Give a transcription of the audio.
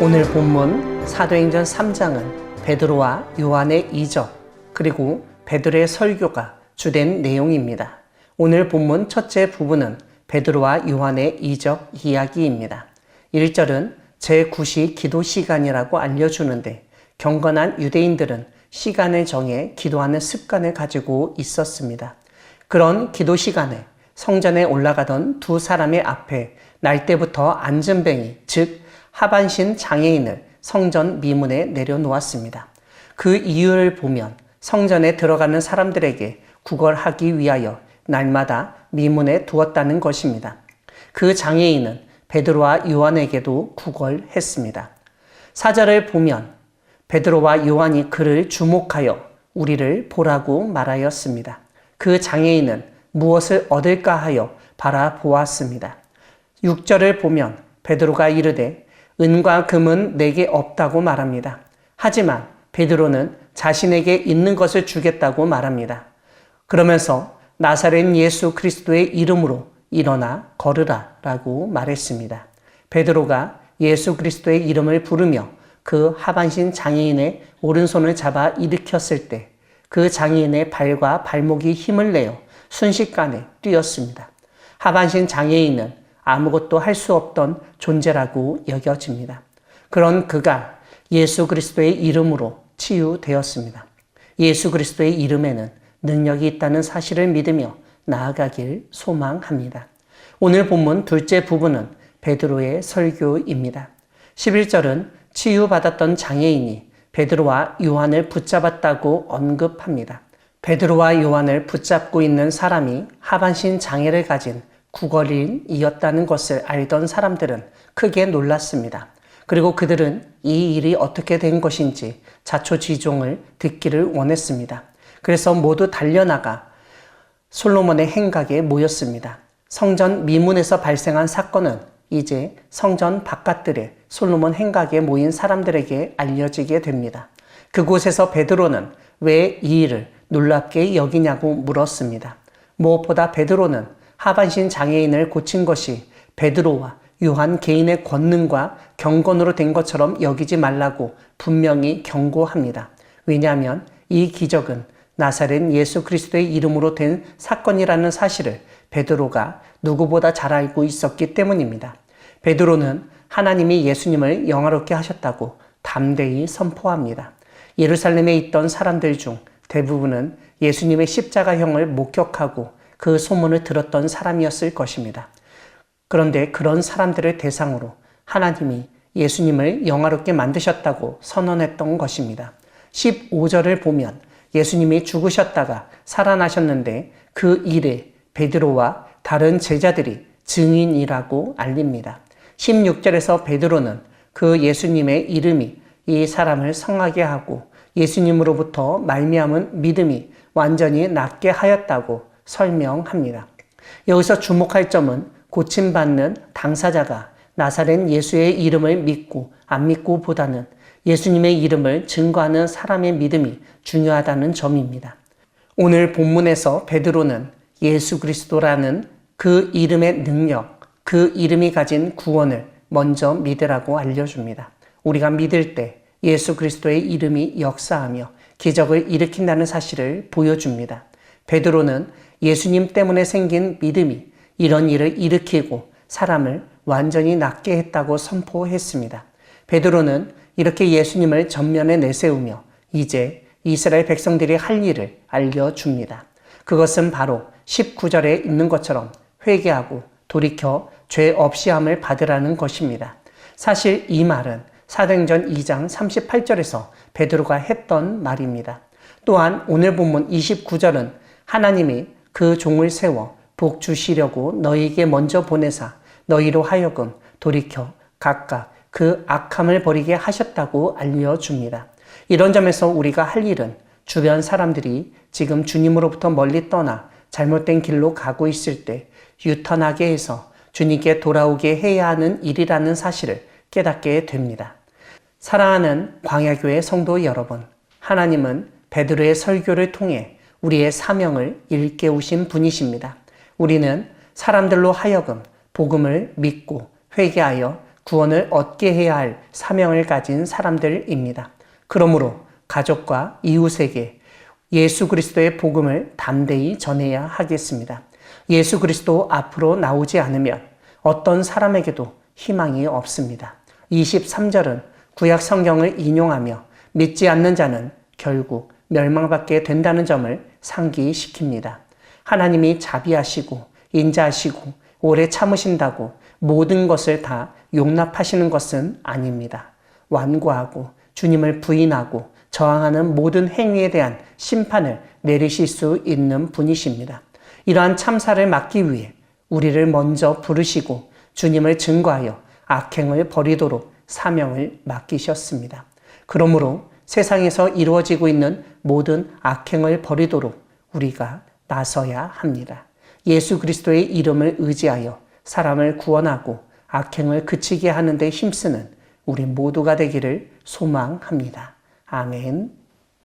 오늘 본문 사도행전 3장은 베드로와 요한의 이적 그리고 베드로의 설교가 주된 내용입니다. 오늘 본문 첫째 부분은 베드로와 요한의 이적 이야기입니다. 1절은 제9시 기도 시간이라고 알려주는데 경건한 유대인들은 시간을 정해 기도하는 습관을 가지고 있었습니다. 그런 기도 시간에 성전에 올라가던 두 사람의 앞에 날때부터 안전뱅이, 즉 하반신 장애인을 성전 미문에 내려놓았습니다. 그 이유를 보면 성전에 들어가는 사람들에게 구걸하기 위하여 날마다 미문에 두었다는 것입니다. 그 장애인은 베드로와 요한에게도 구걸했습니다. 4절을 보면 베드로와 요한이 그를 주목하여 우리를 보라고 말하였습니다. 그 장애인은 무엇을 얻을까 하여 바라보았습니다. 6절을 보면 베드로가 이르되 은과 금은 내게 없다고 말합니다. 하지만 베드로는 자신에게 있는 것을 주겠다고 말합니다. 그러면서 나사렛 예수 그리스도의 이름으로 일어나 걸으라 라고 말했습니다. 베드로가 예수 그리스도의 이름을 부르며 그 하반신 장애인의 오른손을 잡아 일으켰을 때 그 장애인의 발과 발목이 힘을 내어 순식간에 뛰었습니다. 하반신 장애인은 아무것도 할 수 없던 존재라고 여겨집니다. 그런 그가 예수 그리스도의 이름으로 치유되었습니다. 예수 그리스도의 이름에는 능력이 있다는 사실을 믿으며 나아가길 소망합니다. 오늘 본문 둘째 부분은 베드로의 설교입니다. 11절은 치유받았던 장애인이 베드로와 요한을 붙잡았다고 언급합니다. 베드로와 요한을 붙잡고 있는 사람이 하반신 장애를 가진 구걸인이었다는 것을 알던 사람들은 크게 놀랐습니다. 그리고 그들은 이 일이 어떻게 된 것인지 자초지종을 듣기를 원했습니다. 그래서 모두 달려나가 솔로몬의 행각에 모였습니다. 성전 미문에서 발생한 사건은 이제 성전 바깥들의 솔로몬 행각에 모인 사람들에게 알려지게 됩니다. 그곳에서 베드로는 왜 이 일을 놀랍게 여기냐고 물었습니다. 무엇보다 베드로는 하반신 장애인을 고친 것이 베드로와 요한 개인의 권능과 경건으로 된 것처럼 여기지 말라고 분명히 경고합니다. 왜냐하면 이 기적은 나사렛 예수 그리스도의 이름으로 된 사건이라는 사실을 베드로가 누구보다 잘 알고 있었기 때문입니다. 베드로는 하나님이 예수님을 영화롭게 하셨다고 담대히 선포합니다. 예루살렘에 있던 사람들 중 대부분은 예수님의 십자가형을 목격하고 그 소문을 들었던 사람이었을 것입니다. 그런데 그런 사람들을 대상으로 하나님이 예수님을 영화롭게 만드셨다고 선언했던 것입니다. 15절을 보면 예수님이 죽으셨다가 살아나셨는데 그 일에 베드로와 다른 제자들이 증인이라고 알립니다. 16절에서 베드로는 그 예수님의 이름이 이 사람을 성하게 하고 예수님으로부터 말미암은 믿음이 완전히 낫게 하였다고 설명합니다. 여기서 주목할 점은 고침받는 당사자가 나사렛 예수의 이름을 믿고 안 믿고 보다는 예수님의 이름을 증거하는 사람의 믿음이 중요하다는 점입니다. 오늘 본문에서 베드로는 예수 그리스도라는 그 이름의 능력, 그 이름이 가진 구원을 먼저 믿으라고 알려줍니다. 우리가 믿을 때 예수 그리스도의 이름이 역사하며 기적을 일으킨다는 사실을 보여줍니다. 베드로는 예수님 때문에 생긴 믿음이 이런 일을 일으키고 사람을 완전히 낫게 했다고 선포했습니다. 베드로는 이렇게 예수님을 전면에 내세우며 이제 이스라엘 백성들이 할 일을 알려줍니다. 그것은 바로 19절에 있는 것처럼 회개하고 돌이켜 죄 없이함을 받으라는 것입니다. 사실 이 말은 사도행전 2장 38절에서 베드로가 했던 말입니다. 또한 오늘 본문 29절은 하나님이 그 종을 세워 복 주시려고 너희에게 먼저 보내사 너희로 하여금 돌이켜 각각 그 악함을 버리게 하셨다고 알려줍니다. 이런 점에서 우리가 할 일은 주변 사람들이 지금 주님으로부터 멀리 떠나 잘못된 길로 가고 있을 때 유턴하게 해서 주님께 돌아오게 해야 하는 일이라는 사실을 깨닫게 됩니다. 사랑하는 광야교회 성도 여러분, 하나님은 베드로의 설교를 통해 우리의 사명을 일깨우신 분이십니다. 우리는 사람들로 하여금 복음을 믿고 회개하여 구원을 얻게 해야 할 사명을 가진 사람들입니다. 그러므로 가족과 이웃에게 예수 그리스도의 복음을 담대히 전해야 하겠습니다. 예수 그리스도 앞으로 나오지 않으면 어떤 사람에게도 희망이 없습니다. 23절은 구약 성경을 인용하며 믿지 않는 자는 결국 멸망받게 된다는 점을 상기시킵니다. 하나님이 자비하시고 인자하시고 오래 참으신다고 모든 것을 다 용납하시는 것은 아닙니다. 완고하고 주님을 부인하고 저항하는 모든 행위에 대한 심판을 내리실 수 있는 분이십니다. 이러한 참사를 막기 위해 우리를 먼저 부르시고 주님을 증거하여 악행을 버리도록 사명을 맡기셨습니다. 그러므로 세상에서 이루어지고 있는 모든 악행을 버리도록 우리가 나서야 합니다. 예수 그리스도의 이름을 의지하여 사람을 구원하고 악행을 그치게 하는 데 힘쓰는 우리 모두가 되기를 소망합니다. 아멘.